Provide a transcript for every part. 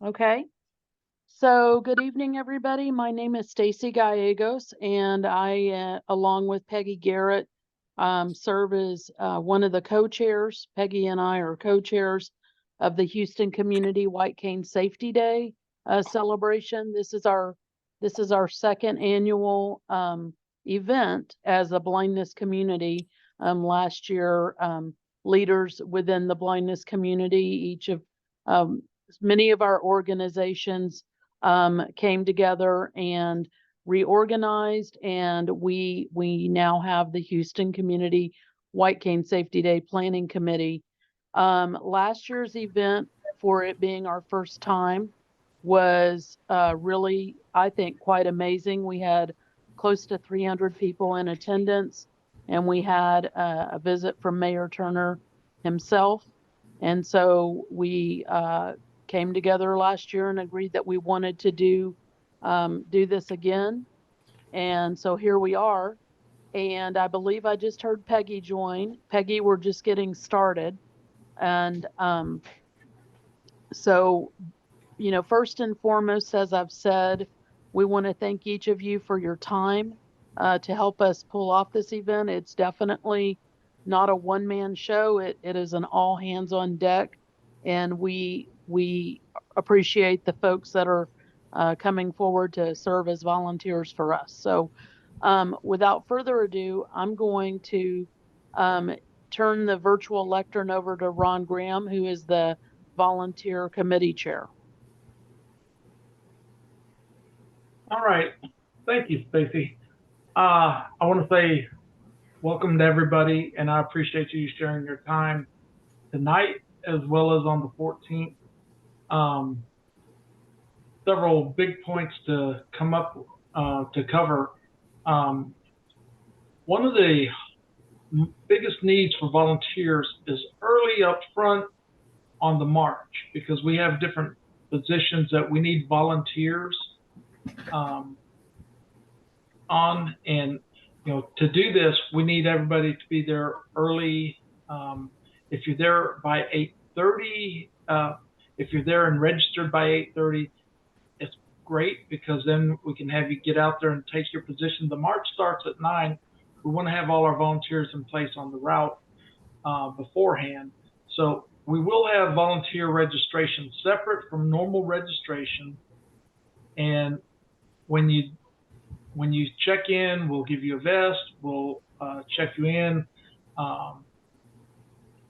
Okay. So good evening, everybody. My name is Stacy Gallegos, and I, along with Peggy Garrett, serve as one of the co-chairs. Peggy and I are co-chairs of the Houston Community White Cane Safety Day celebration. This is our second annual event as a blindness community. Last year, leaders within the blindness community, each of um, many of our organizations came together and reorganized, and we now have the Houston Community White Cane Safety Day Planning Committee. Last year's event, for it being our first time, was really, I think, quite amazing. We had close to 300 people in attendance, and we had a visit from Mayor Turner himself. And so we came together last year and agreed that we wanted to do this again. And so here we are. And I believe I just heard Peggy join. Peggy, we're just getting started. And so, first and foremost, as I've said, we want to thank each of you for your time to help us pull off this event. It's definitely not a one-man show. It is an all hands on deck, and we appreciate the folks that are coming forward to serve as volunteers for us. So, without further ado, I'm going to um, turn the virtual lectern over to Ron Graham, who is the volunteer committee chair. All right. Thank you, Stacy. I want to say welcome to everybody, and I appreciate you sharing your time tonight as well as on the 14th. Um, Several big points to come up to cover. Um, One of the biggest needs for volunteers is early up front on the march because we have different positions that we need volunteers um, on, and to do this we need everybody to be there early. If you're there by 8:30, if you're there and registered by 8:30, it's great because then we can have you get out there and take your position. The march starts at 9. We want to have all our volunteers in place on the route beforehand. So we will have volunteer registration separate from normal registration, and when you check in, we'll give you a vest. We'll check you in, um,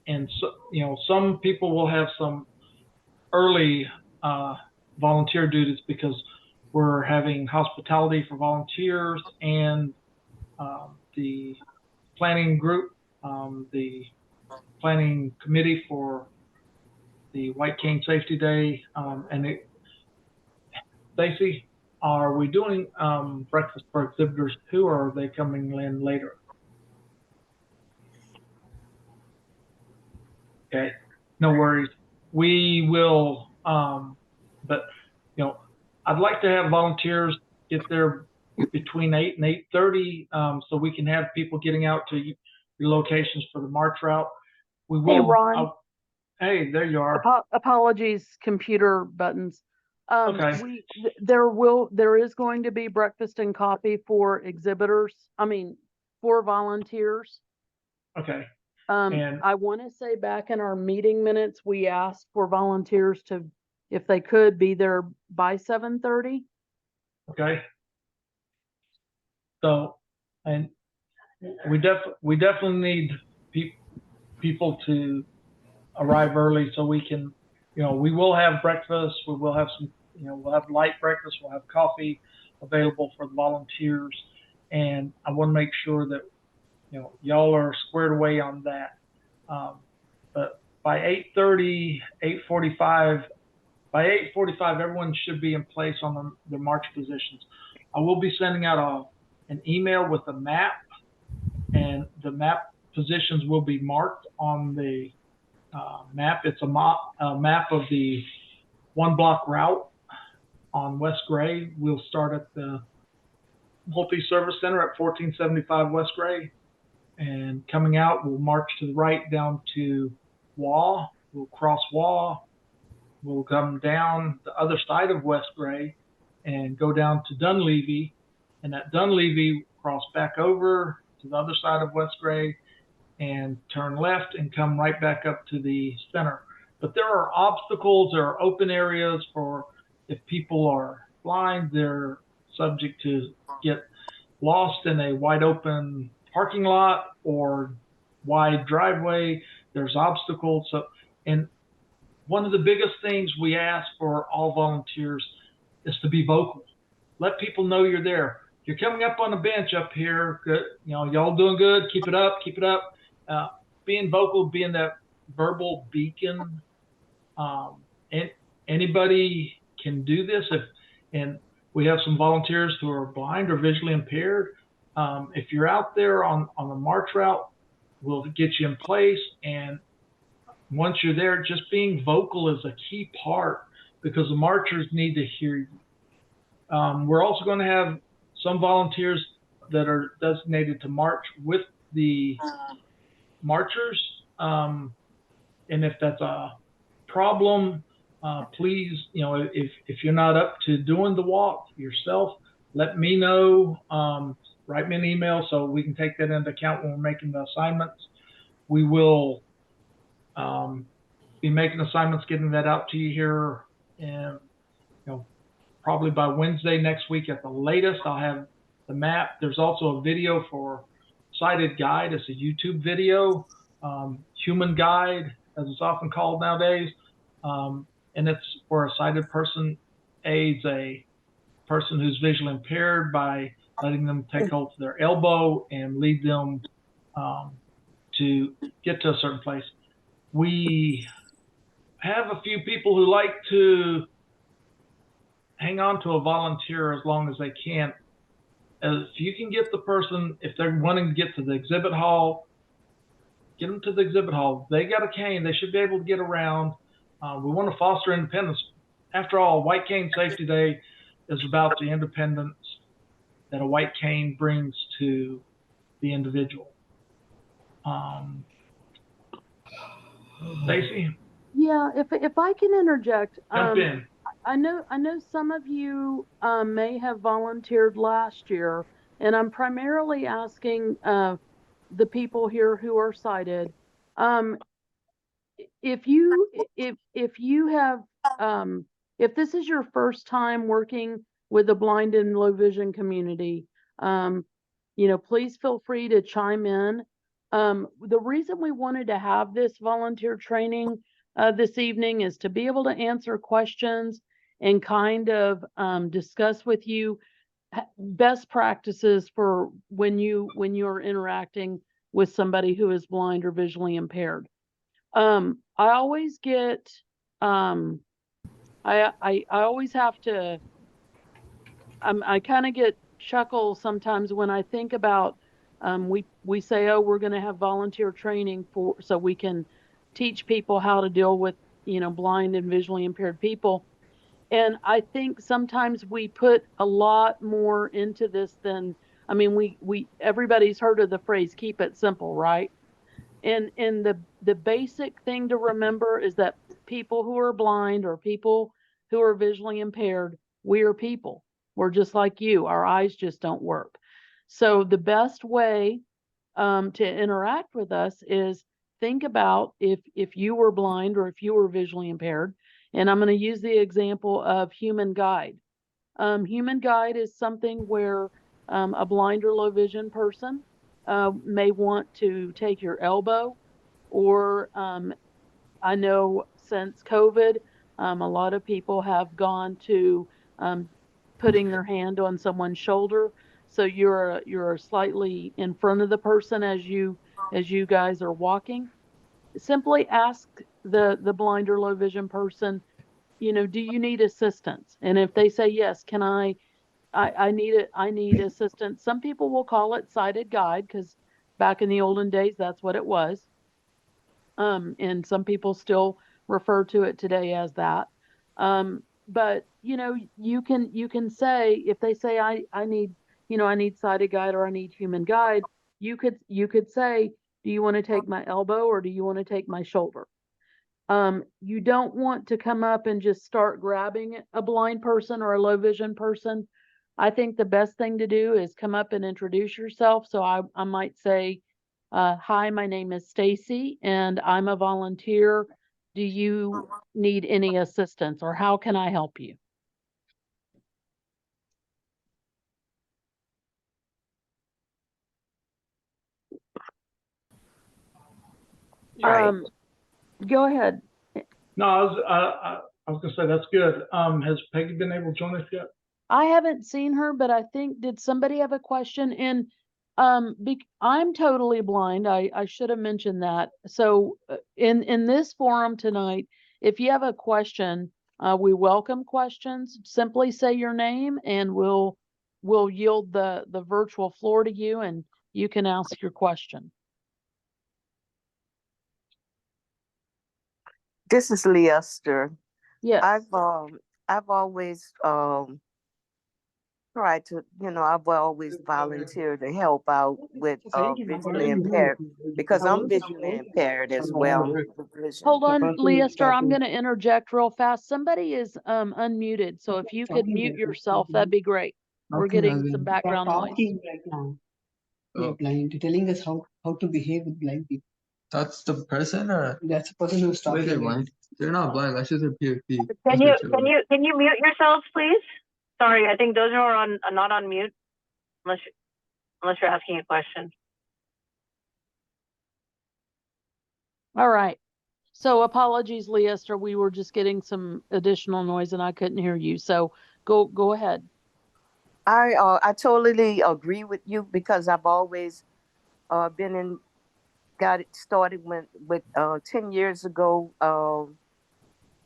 and so some people will have some early volunteer duties because we're having hospitality for volunteers and the planning group, the planning committee for the White Cane Safety Day, Stacy, are we doing breakfast for exhibitors too, or are they coming in later? Okay, no worries. We will, but I'd like to have volunteers get there between 8 and 8:30, so we can have people getting out to your locations for the march route. We will. Hey, Ron. Hey, there you are. Apologies, computer buttons. Okay. There is going to be breakfast and coffee for exhibitors. I mean, for volunteers. Okay. And I want to say back in our meeting minutes, we asked for volunteers to, if they could, be there by 7:30. Okay. So, and we definitely need people to arrive early so we can, we will have breakfast. We will have some, we'll have light breakfast. We'll have coffee available for the volunteers, and I want to make sure that y'all are squared away on that. But by 8:30, 8:45, by 8:45, everyone should be in place on the march positions. I will be sending out an email with a map, and the map positions will be marked on the map. It's a map of the one block route on West Gray. We'll start at the multi-service center at 1475 West Gray, and coming out, we'll march to the right down to Waugh. We'll cross Waugh, will come down the other side of West Gray and go down to Dunleavy, and at Dunleavy cross back over to the other side of West Gray and turn left and come right back up to the center. But there are obstacles, there are open areas for if people are blind, they're subject to get lost in a wide open parking lot or wide driveway. There's obstacles. So, and one of the biggest things we ask for all volunteers is to be vocal. Let people know you're there. You're coming up on the bench up here. Good, y'all doing good. Keep it up. Keep it up. Being vocal, being that verbal beacon. And anybody can do this. And we have some volunteers who are blind or visually impaired. If you're out there on the march route, we'll get you in place. And once you're there, just being vocal is a key part because the marchers need to hear you. We're also going to have some volunteers that are designated to march with the marchers. And if that's a problem, please, if you're not up to doing the walk yourself, let me know. Write me an email so we can take that into account when we're making the assignments. We will be making assignments, getting that out to you here, and probably by Wednesday next week at the latest. I'll have the map. There's also a video for Sighted Guide. It's a YouTube video, Human Guide, as it's often called nowadays, and it's where a sighted person aids a person who's visually impaired by letting them take hold of their elbow and lead them to get to a certain place. We have a few people who like to hang on to a volunteer as long as they can. If you can get the person, if they're wanting to get to the exhibit hall, get them to the exhibit hall. They got a cane. They should be able to get around. We want to foster independence. After all, White Cane Safety Day is about the independence that a white cane brings to the individual. Stacy? Yeah, if I can interject, Jump in. I know some of you may have volunteered last year, and I'm primarily asking the people here who are sighted. If you have if this is your first time working with the blind and low vision community, please feel free to chime in. The reason we wanted to have this volunteer training this evening is to be able to answer questions and kind of discuss with you best practices for when you are interacting with somebody who is blind or visually impaired. I always get I always have to I kind of get chuckle sometimes when I think about we say, oh, we're going to have volunteer training so we can teach people how to deal with blind and visually impaired people. And I think sometimes we put a lot more into this than, I mean, we everybody's heard of the phrase keep it simple, right? And the basic thing to remember is that people who are blind or people who are visually impaired, we are people. We're just like you. Our eyes just don't work. So the best way to interact with us is think about if you were blind or if you were visually impaired. And I'm going to use the example of Human Guide. Human Guide is something where a blind or low vision person may want to take your elbow, or I know since COVID, a lot of people have gone to putting their hand on someone's shoulder, so you're slightly in front of the person as you guys are walking. Simply ask the blind or low vision person, do you need assistance? And if they say yes, can I need assistance. Some people will call it sighted guide because back in the olden days, that's what it was. And some people still refer to it today as that. But you can say, if they say I need, I need sighted guide or I need human guide, you could say, do you want to take my elbow or do you want to take my shoulder? You don't want to come up and just start grabbing a blind person or a low vision person. I think the best thing to do is come up and introduce yourself. So I might say, hi, my name is Stacy and I'm a volunteer. Do you need any assistance or how can I help you? Right. Go ahead. No, I was gonna say that's good. Has Peggy been able to join us yet? I haven't seen her, but I think, did somebody have a question? And I'm totally blind. I should have mentioned that. So in this forum tonight, if you have a question, we welcome questions. Simply say your name and we'll yield the virtual floor to you and you can ask your question. This is Leicester. Yes. I've always tried to, I've always volunteered to help out with visually impaired because I'm visually impaired as well. Hold on, Leicester, I'm going to interject real fast. Somebody is unmuted, so if you could mute yourself, that'd be great. We're getting some background noise. Right now. You're blind, telling us how to behave with blind people. That's the person, or That's the person who's why talking. they're blind? They're not blind. That's just a PFP. Can you mute yourselves, please? Sorry, I think those who are not on mute, unless you're asking a question. All right. So apologies, Leicester. We were just getting some additional noise and I couldn't hear you. So go ahead. I totally agree with you because I've always got it started with 10 years ago.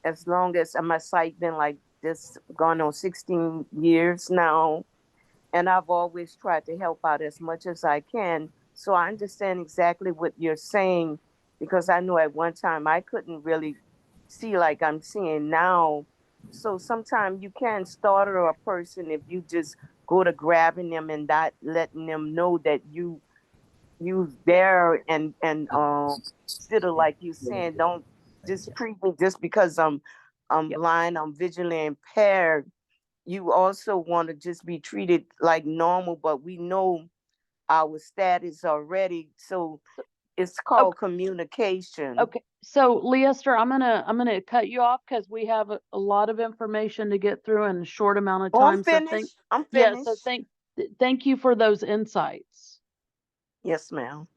As long as my sight been like this, gone on 16 years now, and I've always tried to help out as much as I can. So I understand exactly what you're saying because I know at one time I couldn't really see like I'm seeing now. So sometimes you can't startle a person if you just go to grabbing them and not letting them know that you there and instead of like you saying, don't just treat me just because I'm blind, I'm visually impaired. You also want to just be treated like normal, but we know our status already. So it's called communication. Okay. So Leicester, I'm gonna cut you off because we have a lot of information to get through in a short amount of time. I'm finished. I'm yeah, finished. so thank you for those insights. Yes, ma'am.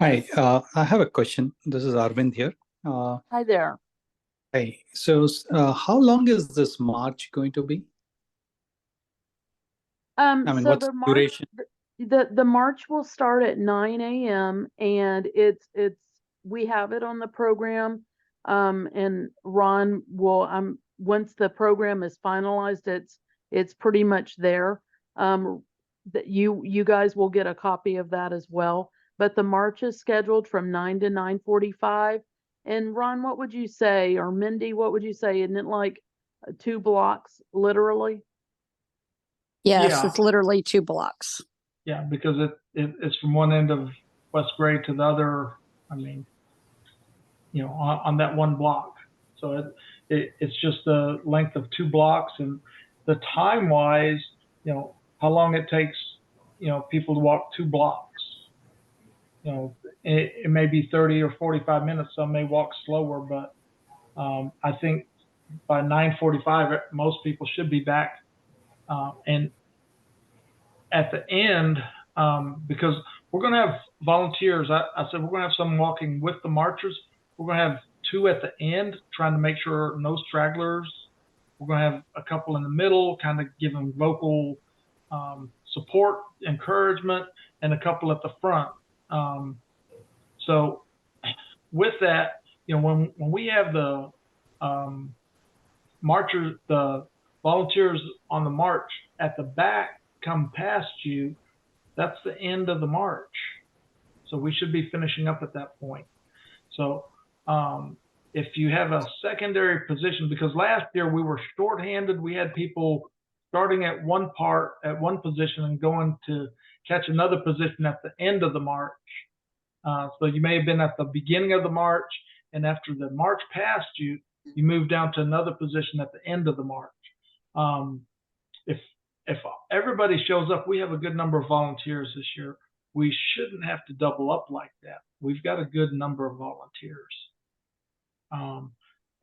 Hi, I have a question. This is Arvind here. Hi there. Hi. So, how long is this march going to be? I mean, So what's the duration? The march will start at 9 a.m. and we have it on the program. And Ron will once the program is finalized, it's pretty much there. That you guys will get a copy of that as well. But the march is scheduled from 9 to 9:45. And Ron, what would you say, or Mindy, what would you say? Isn't it like 2 blocks, literally? Yes, Yeah. it's literally 2 blocks. Yeah, because it's from one end of West Gray to the other. I mean, on that one block. So it's just the length of 2 blocks, and the time wise, how long it takes, people to walk 2 blocks. It may be 30 or 45 minutes. Some may walk slower, but I think by 9:45, most people should be back. And at the end, because we're going to have volunteers, I said we're going to have some walking with the marchers. We're going to have 2 at the end, trying to make sure no stragglers. We're going to have a couple in the middle, kind of giving vocal support, encouragement, and a couple at the front. So with that, when we have the marchers, the volunteers on the march at the back come past you, that's the end of the march. So we should be finishing up at that point. So if you have a secondary position, because last year we were shorthanded, we had people starting at one position and going to catch another position at the end of the march. So you may have been at the beginning of the march, and after the march passed you, you move down to another position at the end of the march. If everybody shows up, we have a good number of volunteers this year. We shouldn't have to double up like that. We've got a good number of volunteers.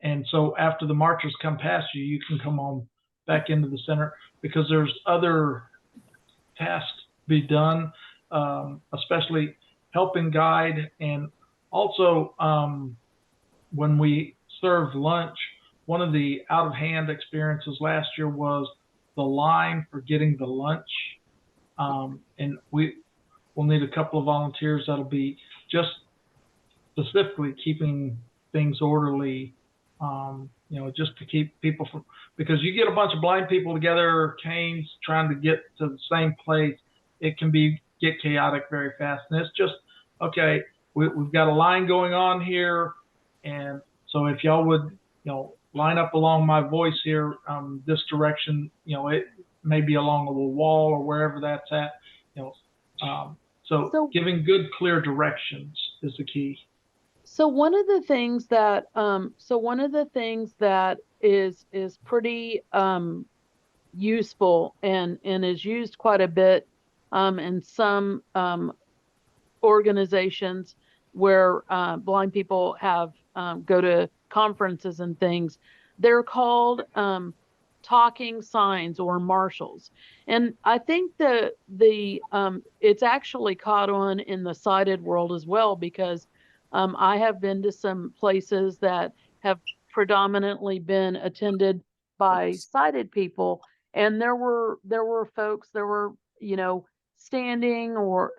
And so after the marchers come past you, you can come on back into the center, because there's other tasks to be done, especially helping guide. And also, when we serve lunch, one of the out of hand experiences last year was the line for getting the lunch. And we'll need a couple of volunteers that'll be just specifically keeping things orderly, just to keep people from, because you get a bunch of blind people together, canes, trying to get to the same place, it can get chaotic very fast. And it's just, okay, we've got a line going on here. And so if y'all would, line up along my voice here, this direction, it may be along the wall or wherever that's at, so giving good, clear directions is the key. So one of the things that is pretty useful and is used quite a bit in some organizations where blind people have go to conferences and things, they're called talking signs or marshals. And I think the it's actually caught on in the sighted world as well, because I have been to some places that have predominantly been attended by sighted people, and there were folks, standing or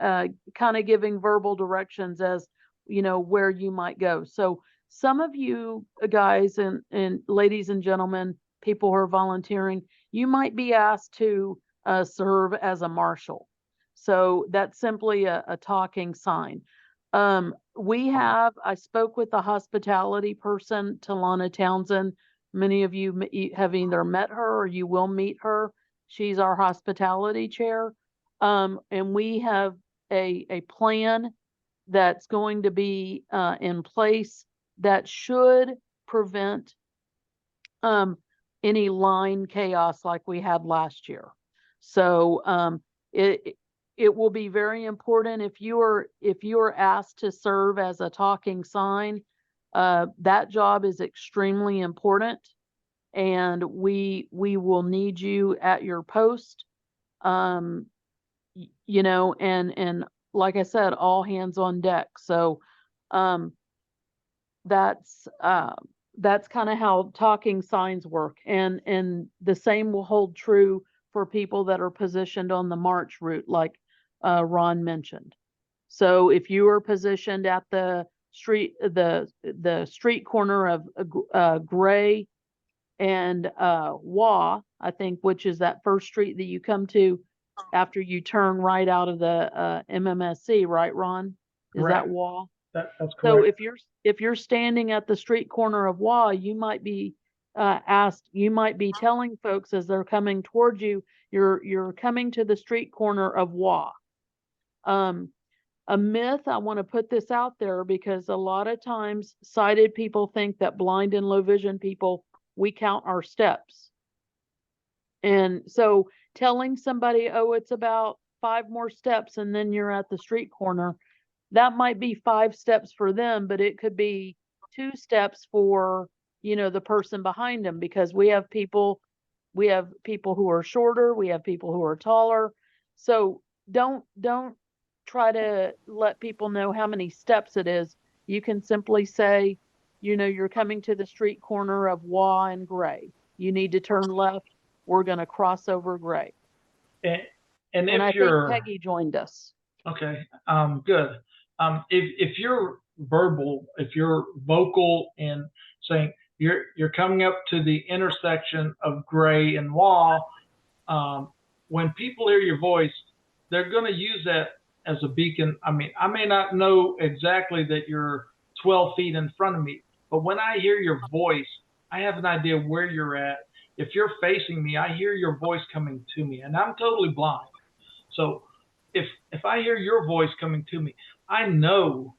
kind of giving verbal directions as where you might go. So some of you guys and ladies and gentlemen, people who are volunteering, you might be asked to serve as a marshal. So that's simply a talking sign. I spoke with the hospitality person, Talana Townsend. Many of you have either met her or you will meet her. She's our hospitality chair. And we have a plan that's going to be in place that should prevent any line chaos like we had last year. So it will be very important if you are asked to serve as a talking sign. That job is extremely important, and we will need you at your post. And like I said, all hands on deck. So that's kind of how talking signs work, and the same will hold true for people that are positioned on the march route, like Ron mentioned. So if you are positioned at the street corner of Gray and Waugh, I think, which is that first street that you come to after you turn right out of the MMSC, right, Ron? Is Correct. that Waugh? That's correct. So if you're standing at the street corner of Waugh, you might be you might be telling folks as they're coming towards you, you're coming to the street corner of Waugh. A myth, I want to put this out there, because a lot of times sighted people think that blind and low vision people, we count our steps. And so telling somebody, oh, it's about 5 more steps and then you're at the street corner, that might be 5 steps for them, but it could be 2 steps for, the person behind them, because we have people who are shorter, we have people who are taller. So don't try to let people know how many steps it is. You can simply say, you're coming to the street corner of Waugh and Gray. You need to turn left. We're going to cross over Gray. And I think Peggy joined us. Okay, good. If you're verbal, if you're vocal in saying you're coming up to the intersection of Gray and Waugh, when people hear your voice, they're going to use that as a beacon. I mean, I may not know exactly that you're 12 feet in front of me, but when I hear your voice, I have an idea where you're at. If you're facing me, I hear your voice coming to me, and I'm totally blind. So if I hear your voice coming to me, I know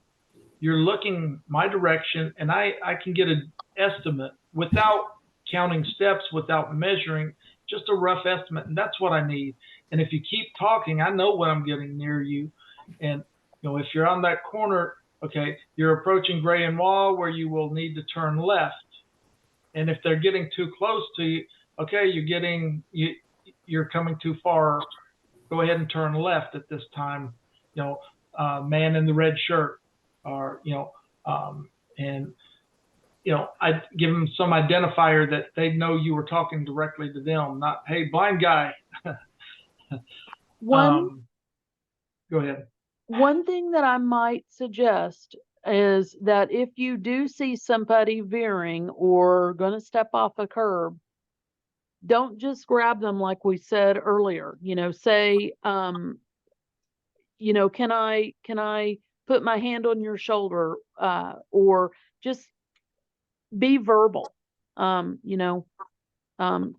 you're looking my direction, and I can get an estimate without counting steps, without measuring, just a rough estimate, and that's what I need. And if you keep talking, I know when I'm getting near you. And if you're on that corner, okay, you're approaching Gray and Wall where you will need to turn left. And if they're getting too close to you, okay, you're coming too far. Go ahead and turn left at this time. Man in the red shirt, or and I give them some identifier that they know you were talking directly to them, not, hey, blind guy. One Go ahead. One thing that I might suggest is that if you do see somebody veering or going to step off a curb, don't just grab them like we said earlier. Say, can I put my hand on your shoulder, or just be verbal.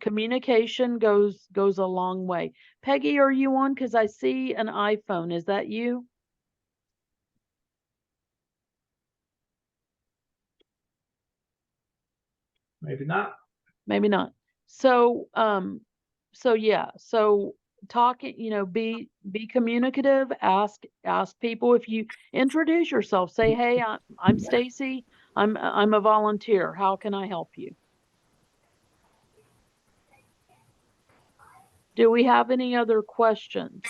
Communication goes a long way. Peggy, are you on? Because I see an iPhone. Is that you? Maybe not. Maybe not. So yeah. So talking, be communicative. Ask people. If you introduce yourself, say, hey, I'm Stacy. I'm a volunteer. How can I help you? Do we have any other questions?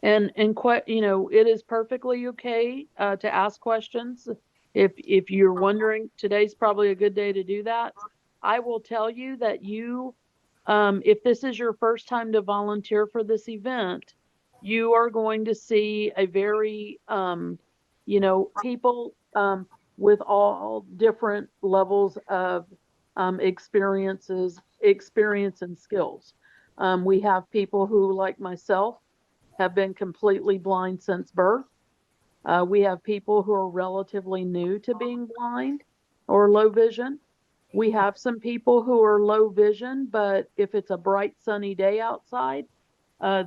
And it is perfectly okay to ask questions. If you're wondering, today's probably a good day to do that. I will tell you that if this is your first time to volunteer for this event, you are going to see a very, people with all different levels of experience and skills. We have people who, like myself, have been completely blind since birth. We have people who are relatively new to being blind or low vision. We have some people who are low vision, but if it's a bright sunny day outside,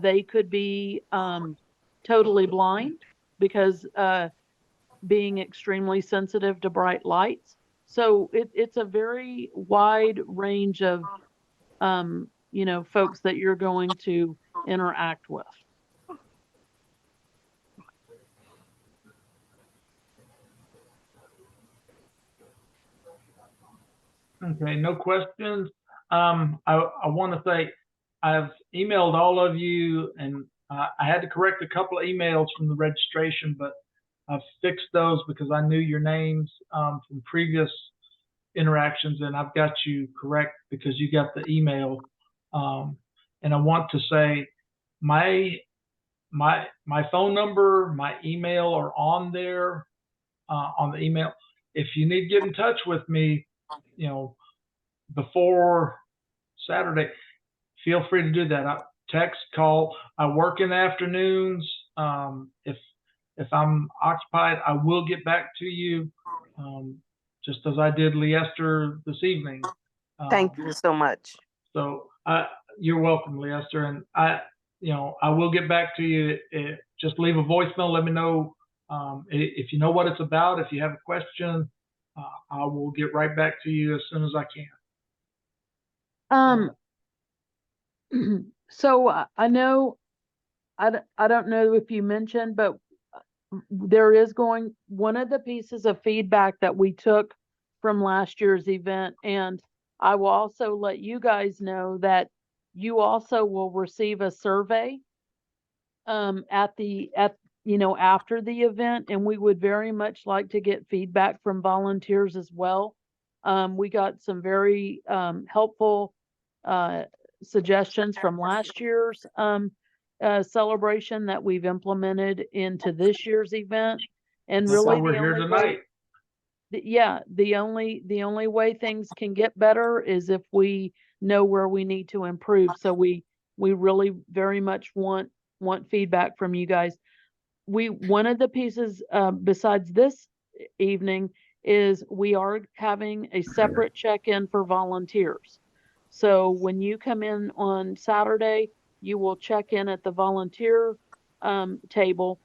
they could be totally blind because being extremely sensitive to bright lights. So it's a very wide range of folks that you're going to interact with. Okay, no questions. I want to say I've emailed all of you, and I had to correct a couple of emails from the registration, but I've fixed those because I knew your names from previous interactions, and I've got you correct because you got the email. And I want to say my phone number, my email are on there on the email. If you need to get in touch with me, before Saturday, feel free to do that. Text, call. I work in the afternoons. If I'm occupied, I will get back to you, just as I did Leicester this evening. Thank you so much. So you're welcome, Leicester, and I will get back to you. Just leave a voicemail. Let me know if you know what it's about. If you have a question, I will get right back to you as soon as I can. So I know, I don't know if you mentioned, but there is one of the pieces of feedback that we took from last year's event, and I will also let you guys know that you also will receive a survey after the event, and we would very much like to get feedback from volunteers as well. We got some very helpful suggestions from last year's celebration that we've implemented into this year's event. And That's really why we're here tonight. The only way things can get better is if we know where we need to improve. So we really very much want feedback from you guys. One of the pieces besides this evening is we are having a separate check-in for volunteers. So when you come in on Saturday, you will check in at the volunteer table.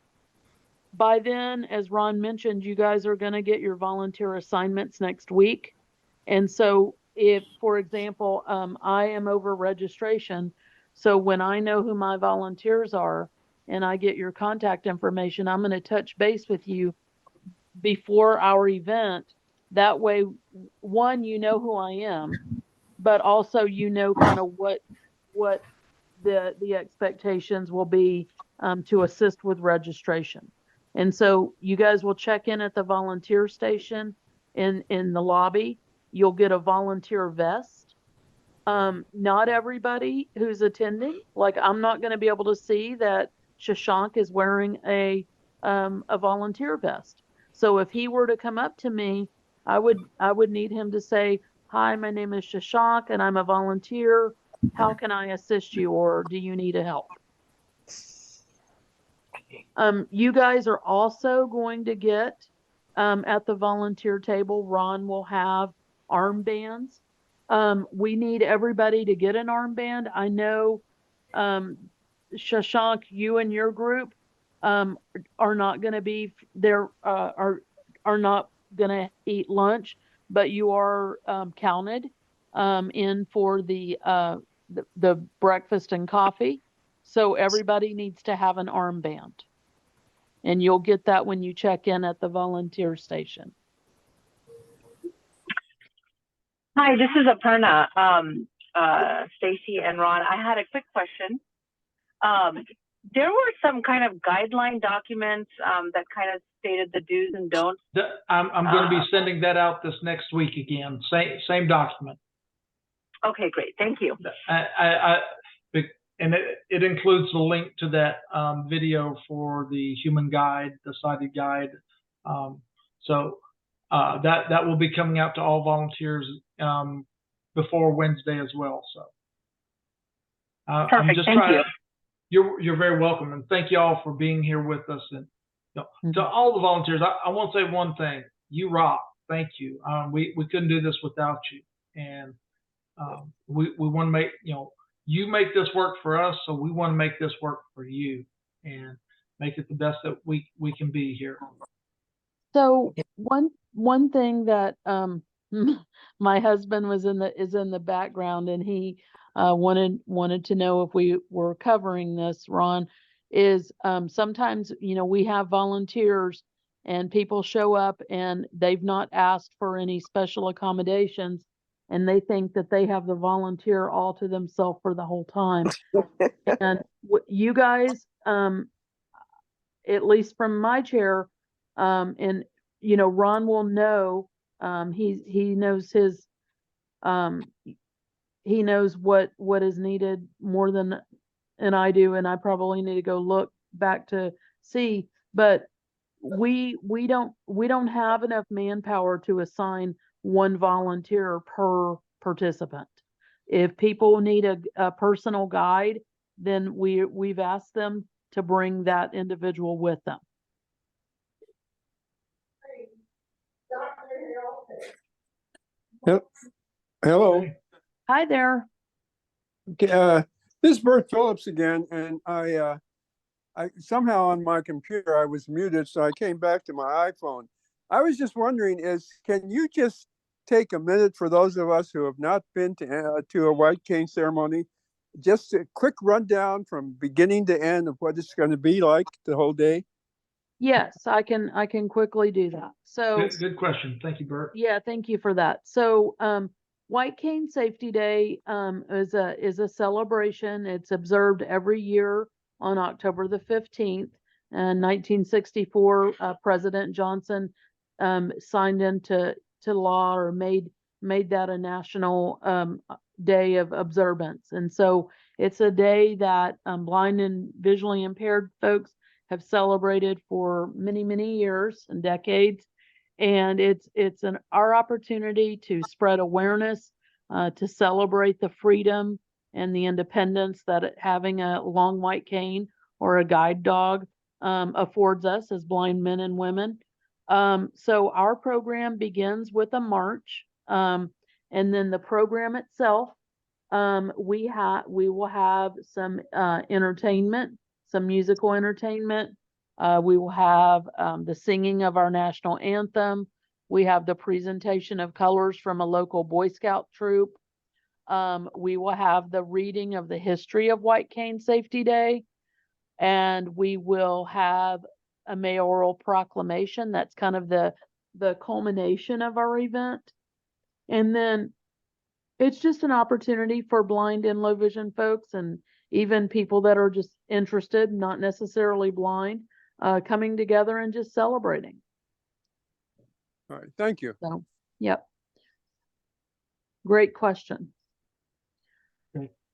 By then, as Ron mentioned, you guys are going to get your volunteer assignments next week. And so if, for example, I am over registration, so when I know who my volunteers are and I get your contact information, I'm going to touch base with you before our event. That way, one, you know who I am, but also you know kind of what the expectations will be to assist with registration. And so you guys will check in at the volunteer station in the lobby. You'll get a volunteer vest. Not everybody who's attending, like I'm not going to be able to see that Shashank is wearing a volunteer vest. So if he were to come up to me, I would need him to say, "Hi, my name is Shashank and I'm a volunteer. How can I assist you, or do you need a help?" You guys are also going to get at the volunteer table, Ron will have armbands. We need everybody to get an armband. I know, Shashank, you and your group are not going to be there, are not going to eat lunch, but you are counted in for the breakfast and coffee. So everybody needs to have an armband. And you'll get that when you check in at the volunteer station. Hi, this is Aparna, Stacy and Ron. I had a quick question. There were some kind of guideline documents that kind of stated the do's and don'ts. I'm going to be sending that out this next week again. Same document. Okay, great. Thank you. And it includes the link to that video for the human guide, the sighted guide. So that will be coming out to all volunteers before Wednesday as well. So perfect. I'm just thank trying. you. You're very welcome, and thank you all for being here with us. And to all the volunteers, I want to say one thing: you rock. Thank you. We couldn't do this without you, and we want to make you make this work for us, so we want to make this work for you and make it the best that we can be here. So one thing that my husband is in the background, and he wanted to know if we were covering this, Ron, is sometimes we have volunteers and people show up and they've not asked for any special accommodations, and they think that they have the volunteer all to themselves for the whole time. And you guys, at least from my chair, and Ron will know, he knows his, he knows what is needed more than I do, and I probably need to go look back to see, but we don't have enough manpower to assign one volunteer per participant. If people need a personal guide, then we've asked them to bring that individual with them. Hello. Hi there. This is Bert Phillips again, and I somehow on my computer I was muted, so I came back to my iPhone. I was just wondering, can you just take a minute for those of us who have not been to a white cane ceremony, just a quick rundown from beginning to end of what it's going to be like the whole day? Yes, I can quickly do that. So good question. Thank you, Bert. yeah, thank you for that. So White Cane Safety Day is a celebration. It's observed every year on October the 15th. In 1964, President Johnson signed into law, or made that a national day of observance. And so it's a day that blind and visually impaired folks have celebrated for many, many years and decades. And it's our opportunity to spread awareness, to celebrate the freedom and the independence that having a long white cane or a guide dog affords us as blind men and women. So our program begins with a march, and then the program itself, we will have some entertainment, some musical entertainment. We will have the singing of our national anthem. We have the presentation of colors from a local Boy Scout troop. We will have the reading of the history of White Cane Safety Day, and we will have a mayoral proclamation. That's kind of the culmination of our event. And then it's just an opportunity for blind and low vision folks, and even people that are just interested, not necessarily blind, coming together and just celebrating. All right, thank you. So, yep. Great question.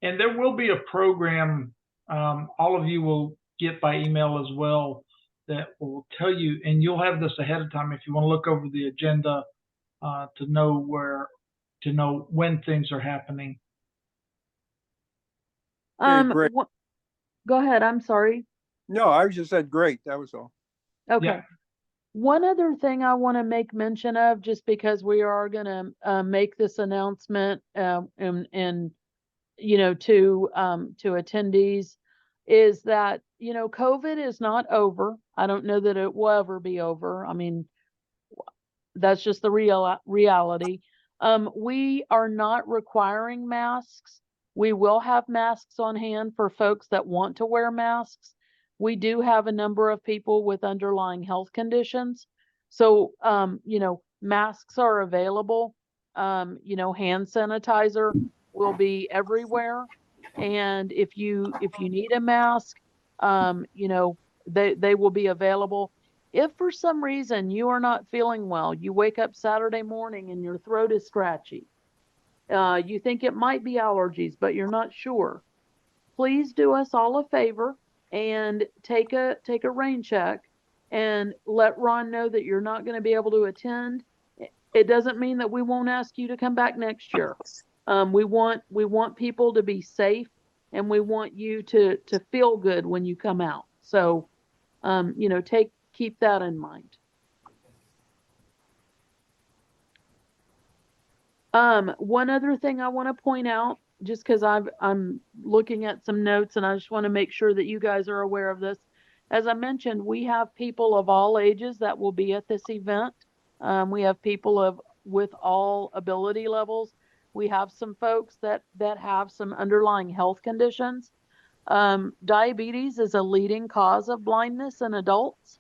And there will be a program, all of you will get by email as well, that will tell you, and you'll have this ahead of time if you want to look over the agenda to know when things are happening. Great. Go ahead. I'm sorry. No, I just said great. That was all. Okay. Yeah. One other thing I want to make mention of, just because we are going to make this announcement and you know, to attendees, is that, you know, COVID is not over. I don't know that it will ever be over. I mean, that's just the reality. We are not requiring masks. We will have masks on hand for folks that want to wear masks. We do have a number of people with underlying health conditions. So, you know, masks are available. You know, hand sanitizer will be everywhere. And if you need a mask, you know, they will be available. If for some reason you are not feeling well, you wake up Saturday morning and your throat is scratchy, you think it might be allergies, but you're not sure, please do us all a favor and take a rain check and let Ron know that you're not going to be able to attend. It doesn't mean that we won't ask you to come back next year. We want people to be safe, and we want you to feel good when you come out. So, you know, keep that in mind. One other thing I want to point out, just because I'm looking at some notes and I just want to make sure that you guys are aware of this. As I mentioned, we have people of all ages that will be at this event. We have people with all ability levels. We have some folks that have some underlying health conditions. Diabetes is a leading cause of blindness in adults.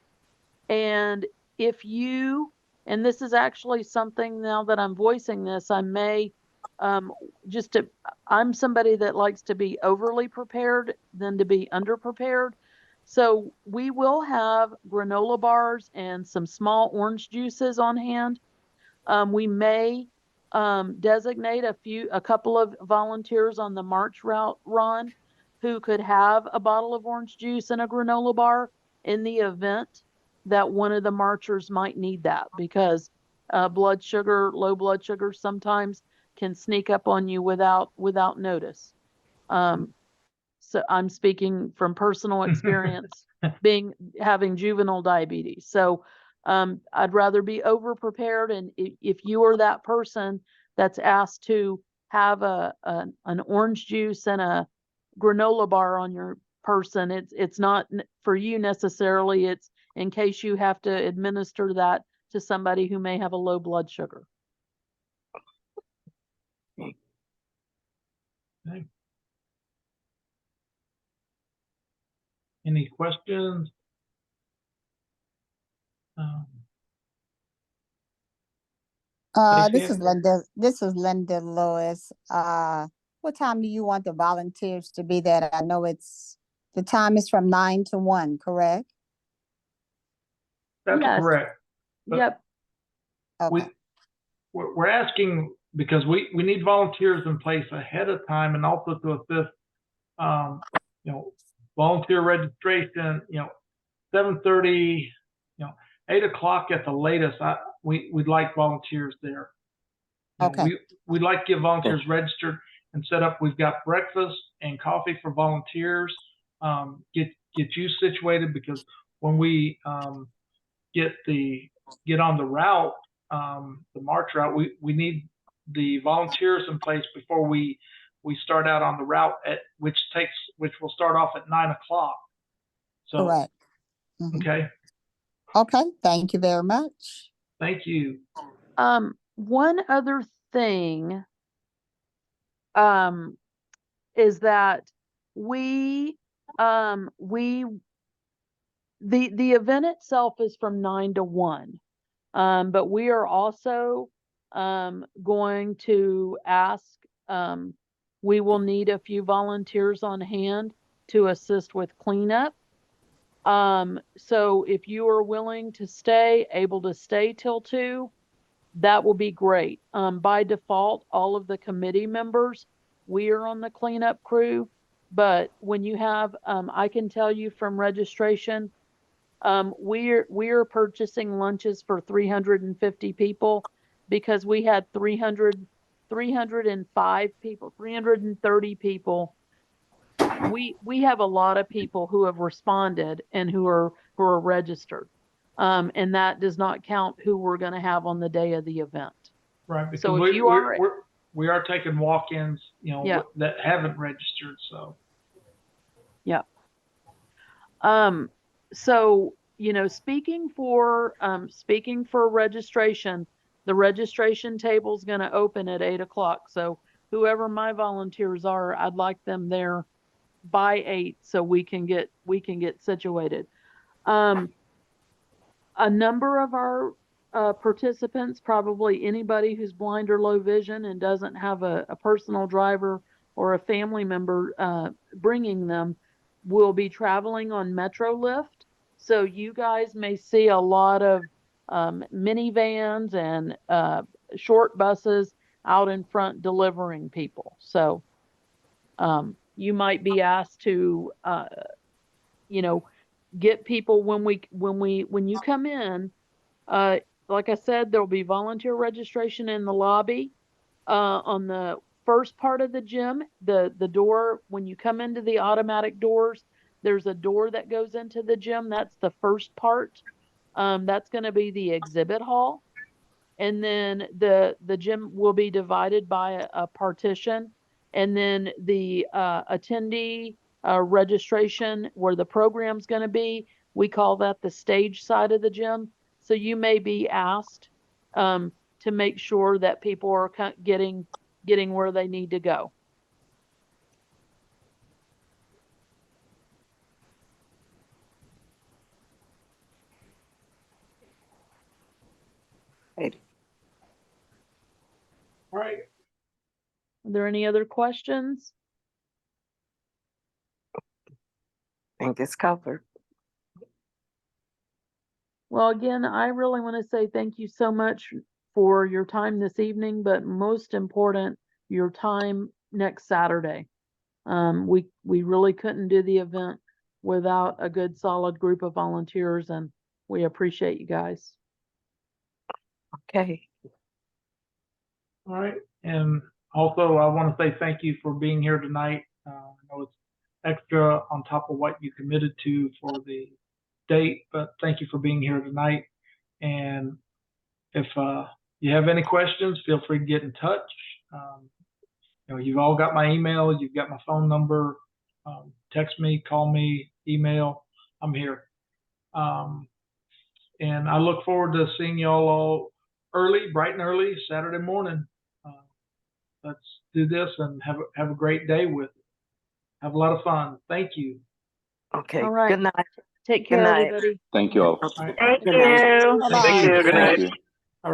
And if you, and this is actually something, now that I'm voicing this, I may I'm somebody that likes to be overly prepared than to be underprepared. So we will have granola bars and some small orange juices on hand. We may designate a couple of volunteers on the march route, Ron, who could have a bottle of orange juice and a granola bar in the event that one of the marchers might need that, because low blood sugar sometimes can sneak up on you without notice. So I'm speaking from personal experience, having juvenile diabetes. So I'd rather be over prepared. And if you are that person that's asked to have an orange juice and a granola bar on your person, it's not for you necessarily. It's in case you have to administer that to somebody who may have a low blood sugar. Okay. Any questions? This is Linda. This is Linda Lewis. What time do you want the volunteers to be there? I know the time is from 9 to 1, correct? That's Yes. correct. But Yep. Okay. We're asking because we need volunteers in place ahead of time, and also to assist, you know, volunteer registration, you know, 7:30, you know, 8 o'clock at the latest. We'd like volunteers there. Okay. We'd like to get volunteers registered and set up. We've got breakfast and coffee for volunteers. Get you situated, because when we get the get on the route, the march route, we need the volunteers in place before we start out on the route, which will start off at 9 o'clock. So, Correct. Mhm. okay, Okay, thank you very much. thank you. One other thing, is that the event itself is from 9 to 1. But we are also, going to ask, we will need a few volunteers on hand to assist with cleanup. So if you are willing to able to stay till 2, that will be great. By default, all of the committee members, we are on the cleanup crew. But when you have, I can tell you from registration, we're purchasing lunches for 350 people because we had 305 people, 330 people. We have a lot of people who have responded and who are registered. And that does not count who we're going to have on the day of the event. Right, because So if we are taking walk-ins, Yeah. that haven't registered. So, yeah. So, speaking for registration, the registration table is going to open at 8 o'clock. So whoever my volunteers are, I'd like them there by 8 so we can get situated. A number of our participants, probably anybody who's blind or low vision and doesn't have a personal driver or a family member bringing them, will be traveling on MetroLift. So you guys may see a lot of minivans and short buses out in front delivering people. So you might be asked to, get people when you come in. Like I said, there'll be volunteer registration in the lobby. On the first part of the gym, the door, when you come into the automatic doors, there's a door that goes into the gym. That's the first part. That's going to be the exhibit hall. And then the gym will be divided by a partition. And then the attendee registration, where the program's going to be, we call that the stage side of the gym. So you may be asked to make sure that people are getting where they need to go. Hey, all right. Are there any other questions? I think it's covered. Well, again, I really want to say thank you so much for your time this evening, but most important, your time next Saturday. We really couldn't do the event without a good, solid group of volunteers, and we appreciate you guys. Okay. All right. And also, I want to say thank you for being here tonight. I know it's extra on top of what you committed to for the date, but thank you for being here tonight. And if you have any questions, feel free to get in touch. You've all got my email, you've got my phone number. Text me, call me, email. I'm here. And I look forward to seeing y'all all bright and early Saturday morning. Let's do this and have a great day with it. Have a lot of fun. Thank you. Okay. All right. Good night. Take care, Good night. everybody. Thank you all. All right. Thank Good night. you. Bye-bye. Thank you. Good night. Thank you.